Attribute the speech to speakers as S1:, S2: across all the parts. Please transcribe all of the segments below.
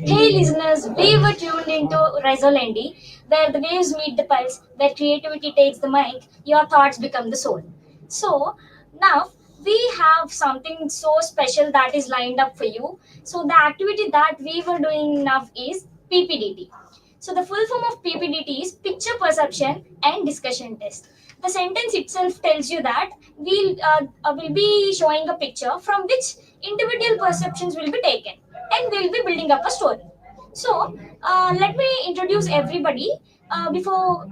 S1: Hey listeners, we were tuned into Resolendi, where the waves meet the pulse, where creativity takes the mic, your thoughts become the soul. So now we have something so special that is lined up for you. So the activity that we were doing now is PPDT. So the full form of PPDT is picture perception and discussion test. The sentence itself tells you that will be showing a picture from which individual perceptions will be taken and we'll be building up a story. So let me introduce everybody before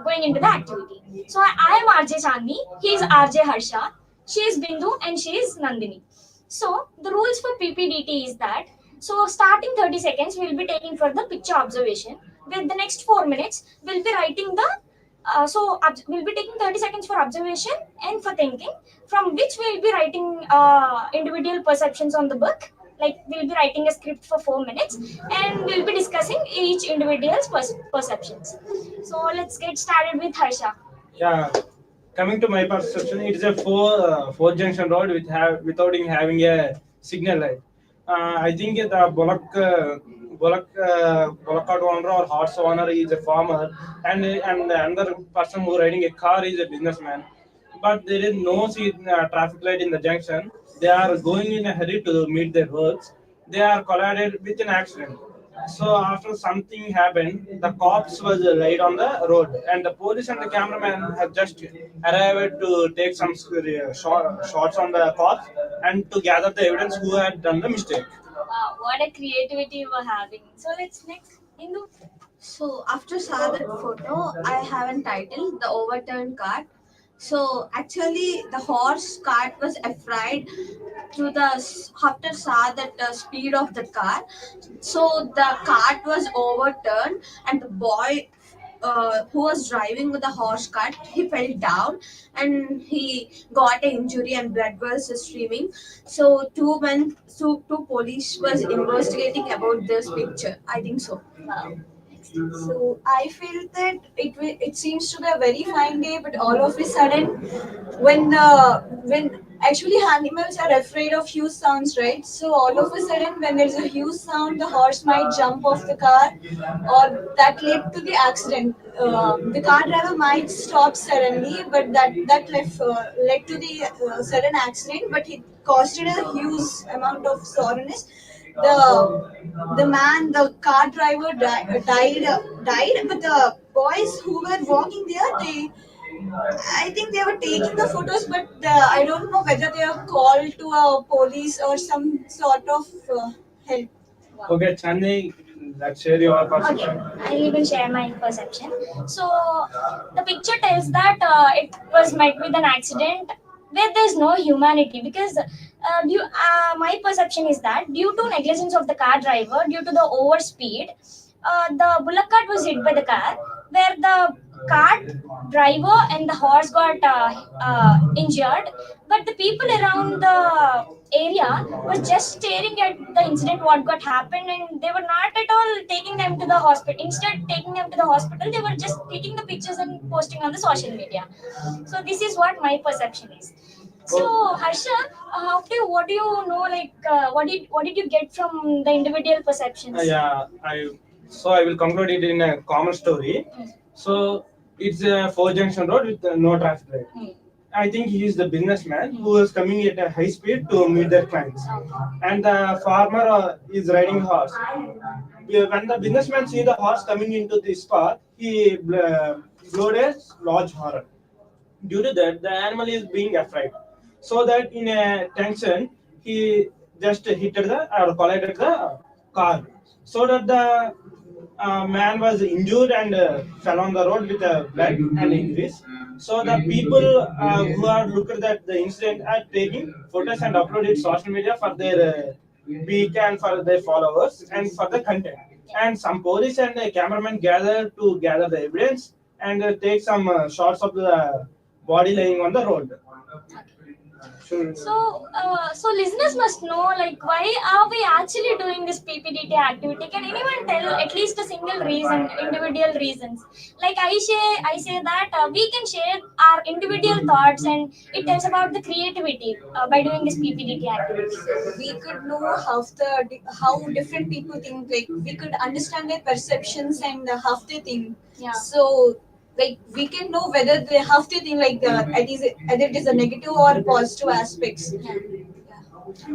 S1: going into the activity. So I am RJ Chandni, he is RJ Harsha, she is Bindu and she is Nandini. So the rules for PPDT is that starting 30 seconds we'll be taking for the picture observation. With the next 4 minutes we'll be writing the we'll be taking 30 seconds for observation and for thinking, from which we'll be writing individual perceptions on the book. Like we'll be writing a script for 4 minutes and we'll be discussing each individual's perceptions. So let's get started with Harsha.
S2: Yeah, coming to my perception, it is a four junction road without having a signal light. I think the bullock cart owner or horse owner is a farmer, and the another person who riding a car is a businessman. But there is no traffic light in the junction. They are going in a hurry to meet their works. They are collided with an accident. So after something happened, the cops was laid on the road, and the police and the cameraman have just arrived to take some shots on the cops and to gather the evidence who had done the mistake.
S1: Wow, what a creativity you were having. So let's next, Hindu.
S3: So after saw that photo, I have a title, The Overturned Cart. So actually, the horse cart was afraid to the after saw that speed of the car. So the cart was overturned, and the boy who was driving with the horse cart, he fell down and he got an injury and blood was streaming. So two police was investigating about this picture. I think so.
S1: Wow.
S4: So I feel that it seems to be a very fine day, but all of a sudden, when actually animals are afraid of huge sounds, right? So all of a sudden, when there's a huge sound, the horse might jump off the car, or that led to the accident. The car driver might stop suddenly, but led to the sudden accident. But it caused a huge amount of soreness. The car driver died, but the boys who were walking there, I think they were taking the photos, but I don't know whether they are called to a police or some sort of help.
S2: Okay, Chandi, let's share your perception.
S1: Okay, I will share my perception. So the picture tells that it was met with an accident where there's no humanity because my perception is that due to negligence of the car driver, due to the overspeed, the bullock cart was hit by the car, where the cart driver and the horse got injured, but the people around the area were just staring at the incident what got happened, and they were not at all taking them to the hospital. Instead taking them to the hospital, they were just taking the pictures and posting on the social media. So this is what my perception is. So Harsha, what do you know, like what did you get from the individual perceptions?
S2: Yeah, I will conclude it in a common story. So it's a four junction road with no traffic light. I think he is the businessman who is coming at a high speed to meet their clients, and the farmer is riding horse. When the businessman see the horse coming into the spot, he blowed a large horn. Due to that, the animal is being afraid. So that in a tension, he just hit the or collided the car. So that the man was injured and fell on the road with blood and injuries. So the people who are looking at the incident are taking photos and upload it social media for their peak and for their followers and for the content. And some police and cameramen gather the evidence and take some shots of the body laying on the road. Sure.
S1: So listeners must know, like, why are we actually doing this PPDT activity? Can anyone tell at least a single reason, individual reasons? Like I say that we can share our individual thoughts, and it tells about the creativity by doing this PPDT activity.
S4: We could know how different people think. Like we could understand their perceptions and how they think.
S1: Yeah.
S4: So like we can know whether they how they think, like either it is a negative or positive aspects.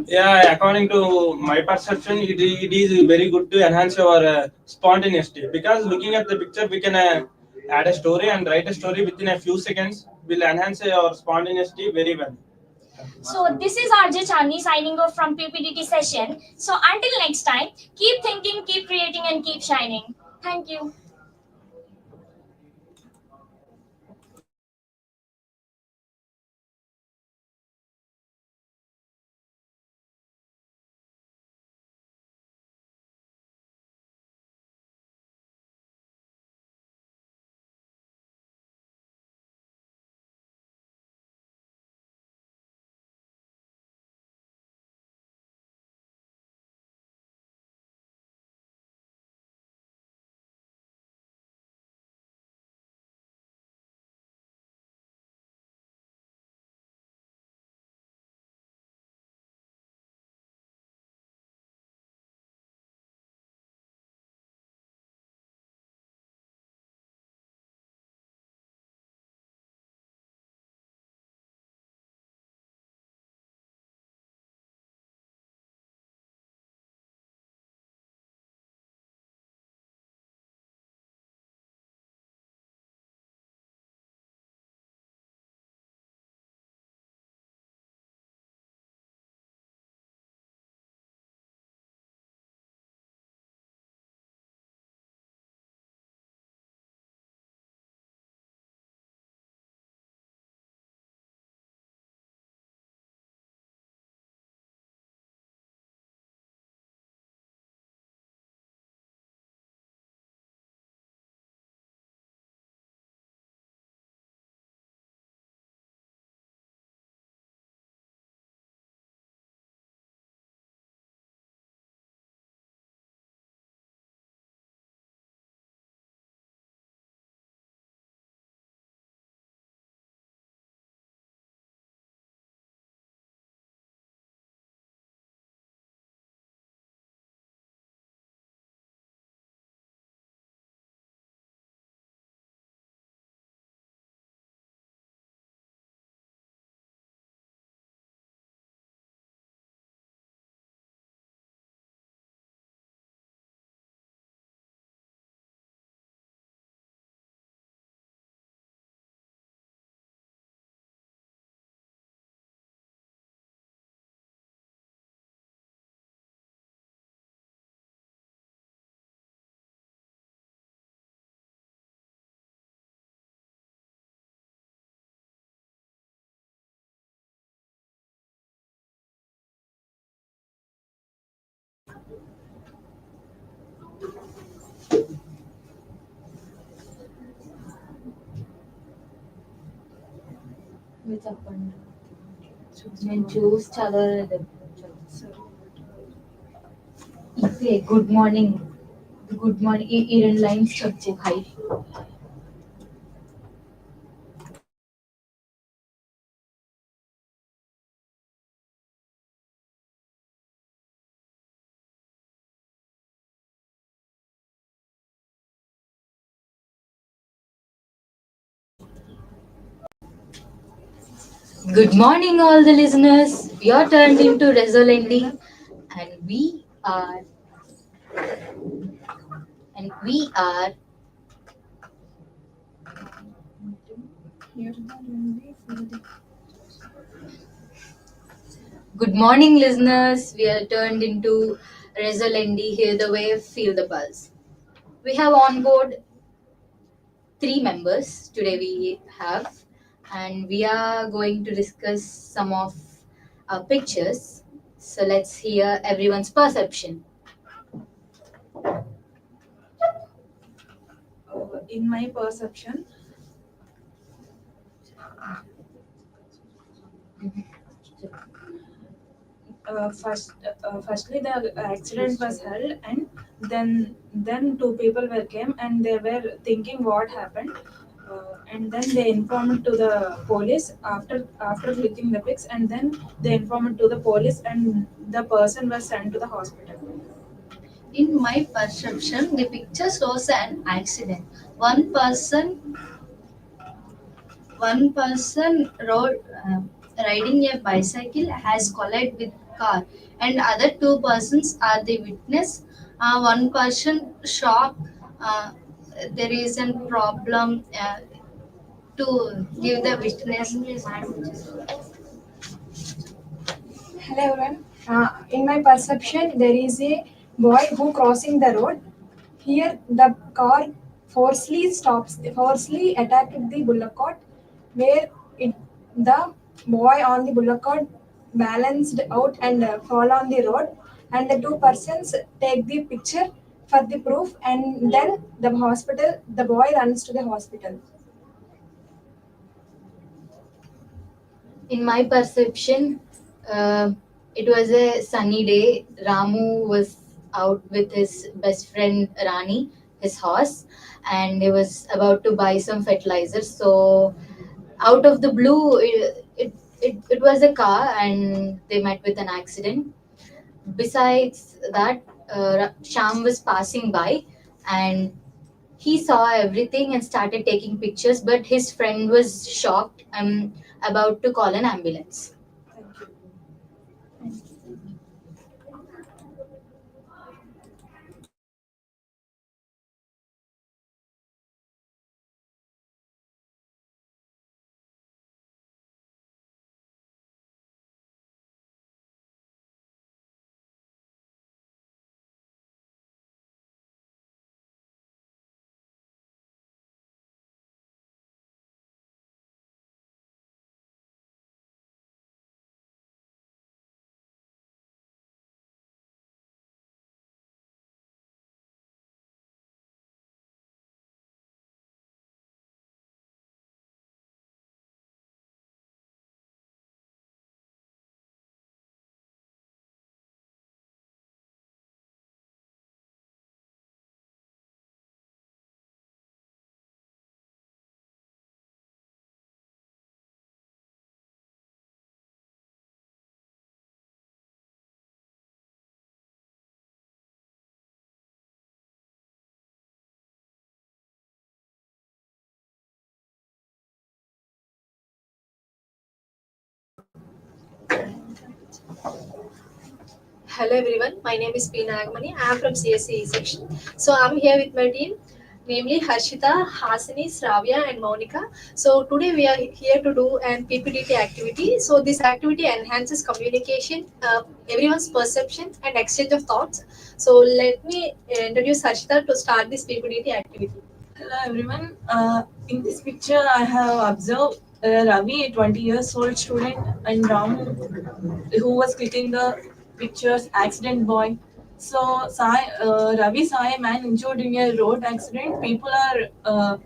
S2: Yeah, according to my perception, it is very good to enhance your spontaneity, because looking at the picture, we can add a story and write a story within a few seconds. Will enhance your spontaneity very well.
S1: So this is RJ Chani signing off from PPDT session. So until next time, keep thinking, keep creating, and keep shining. Thank you.
S5: మీరు చెప్పండి నేను చూసి చదవలేదు ఇదే good morning ఈ రెండు lines చెప్పు high Good morning, all the listeners. We are turned into Resolenti, and we are. Good morning, listeners. We are turned into Resolenti. Hear the wave, feel the pulse. We have on board three members today. We have, and we are going to discuss some of our pictures. So let's hear everyone's perception.
S6: In my perception, firstly the accident was held, and then two people were came and they were thinking what happened, and then they informed to the police after clicking the pics, and then they informed to the police, and the person was sent to the hospital.
S5: In my perception, the picture shows an accident. One person, one person riding a bicycle has collided with car, and other two persons are the witness. One person shocked. Uh, there is a problem to give the witness.
S4: Hello everyone. In my perception, there is a boy who crossing the road. Here, the car forcefully attacked the bullock cart, where the boy on the bullock cart balanced out and fall on the road, and the two persons take the picture for the proof, and then the boy runs to the hospital.
S5: In my perception, uh, it was a sunny day. Ramu was out with his best friend Rani, his horse, and he was about to buy some fertilizer. So, out of the blue, it was a car, and they met with an accident. Besides that, Sham was passing by, and he saw everything and started taking pictures, but his friend was shocked and about to call an ambulance.
S7: Hello everyone, my name is P. Nagamani. I am from CSE-E section. So I'm here with my team, namely Harshita, Hasini, Sravya and Monica. So today we are here to do an PPDT activity. So this activity enhances communication, everyone's perception and exchange of thoughts. So let me introduce Harshita to start this PPDT activity.
S6: Hello everyone. In this picture, I have observed Ravi, a 20 years old student, and Ramu, who was clicking the pictures, accident boy. So Ravi saw a man injured in a road accident. People are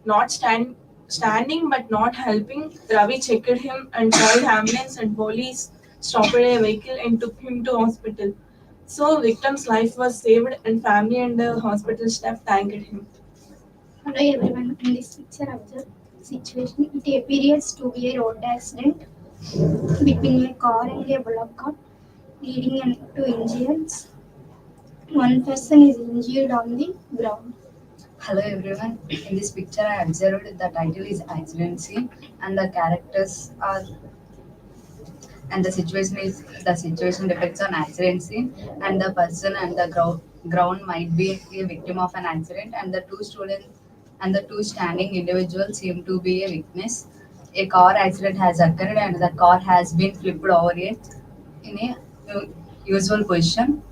S6: not standing but not helping. Ravi checked him and called ambulance and police stopped a vehicle and took him to hospital. So victim's life was saved and family and the hospital staff thanked him.
S8: Hello everyone, in this picture observe situation, it appears to be a road accident between a car and a bullock cart leading to injuries. One person is injured on the ground.
S5: Hello everyone. In this picture, I observed the title is accident scene, and the characters are and the situation depicts on accident scene, and the person and the ground might be a victim of an accident, and the two standing individuals seem to be a witness. A car accident has occurred, and the car has been flipped over it in a usual position.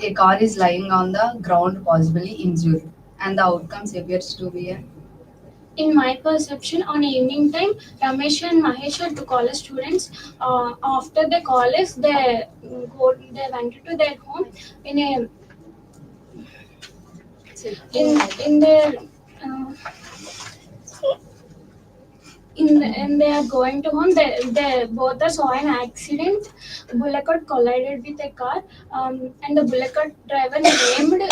S5: A car is lying on the ground, possibly injured, and the outcomes appears to be a.
S8: In my perception, on evening time, Ramesh and Mahesh had to college students. After the college, they went to their home in a in their uh, and they are going to home. They both are saw an accident. Bullock collided with a car, and the Bullock driver named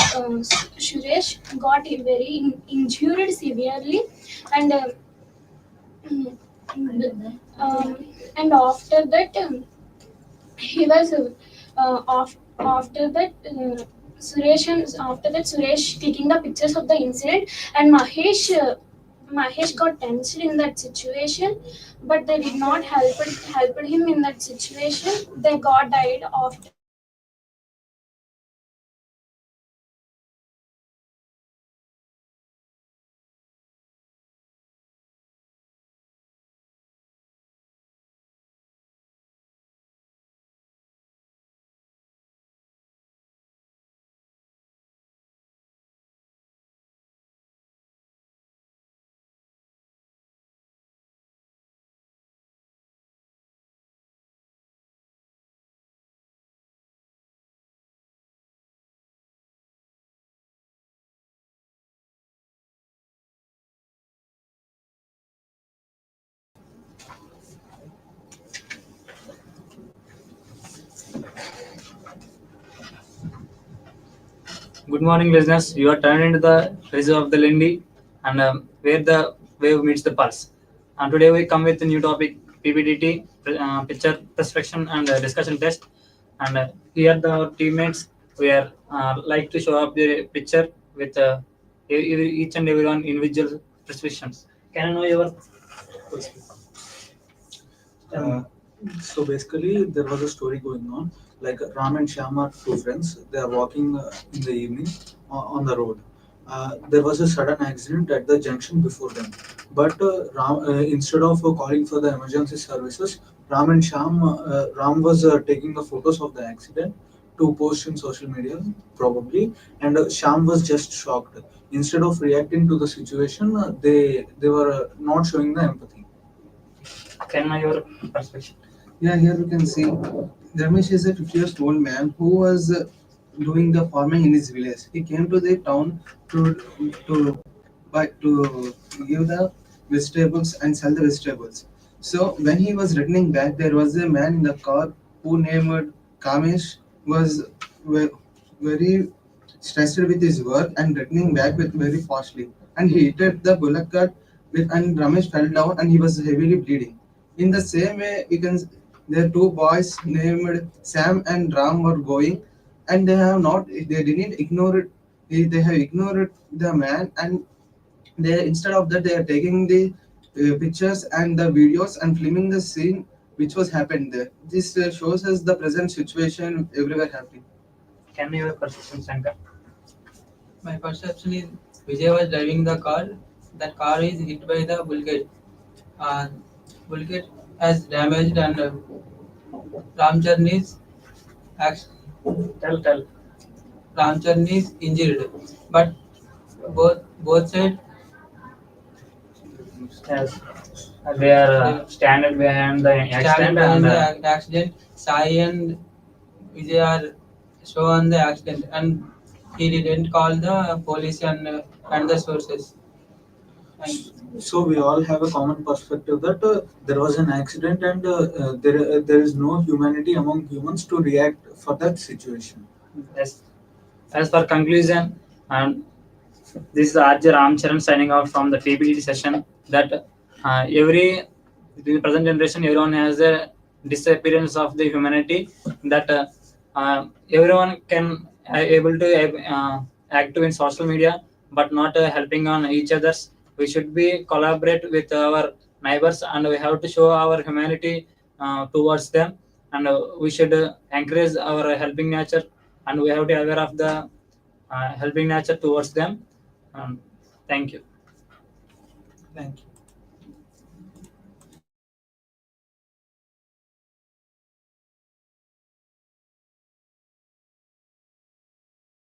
S8: Suresh got very injured severely, and and after that he was after that. After that, Suresh taking the pictures of the incident, and Mahesh got tensed in that situation, but they did not help him in that situation. They got died after.
S9: Good morning, listeners. You are turned into the reserve of the Lindy, and where the wave meets the pulse. And today we come with a new topic: PPDT, picture prescription and discussion test. And here the teammates we are like to show up the picture with each and everyone individual prescriptions. Can I know your?
S10: Uh, so basically, there was a story going on. Like Ram and Shyam are two friends. They are walking in the evening on the road. There was a sudden accident at the junction before them. But instead of calling for the emergency services, Ram was taking the photos of the accident to post in social media, probably, and Shyam was just shocked. Instead of reacting to the situation, they were not showing the empathy.
S9: Can I know your perspective?
S11: Yeah, here we can see Ramesh is a 50-year-old man who was doing the farming in his village. He came to the town to to give the vegetables and sell the vegetables. So when he was returning back, there was a man in the car who named Kamesh was very stressed with his work and returning back with very fastly. And he hit the bullock cart with and Ramesh fell down and he was heavily bleeding. In the same way, we can their two boys named Sam and Ram were going, and they didn't ignore it. They have ignored the man, and they instead of that they are taking the pictures and the videos and filming the scene which was happened there. This shows us the present situation everywhere happening.
S9: Can I know your perception, Shankar?
S12: My perception is Vijay was driving the car. That car is hit by the bullet. Uh, bullet has damaged and Ramcharan is act-
S9: Tell.
S12: Ramcharan is injured. But both sides
S9: Yes. They are standing behind the
S12: standing
S9: accident
S12: behind
S9: and
S12: the accident. Sai and Vijay are shown the accident and he didn't call the police and the sources. And
S10: So we all have a common perspective that there was an accident and there is no humanity among humans to react for that situation.
S9: yes. As for conclusion, and this is RJ Ramcharan signing out from the PPDT session. That every in the present generation, everyone has a disappearance of the humanity. That everyone can able to active in social media, but not helping on each others. We should be collaborate with our neighbors, and we have to show our humanity towards them. And we should encourage our helping nature, and we have to aware of the helping nature towards them. Thank you.
S10: Thank you.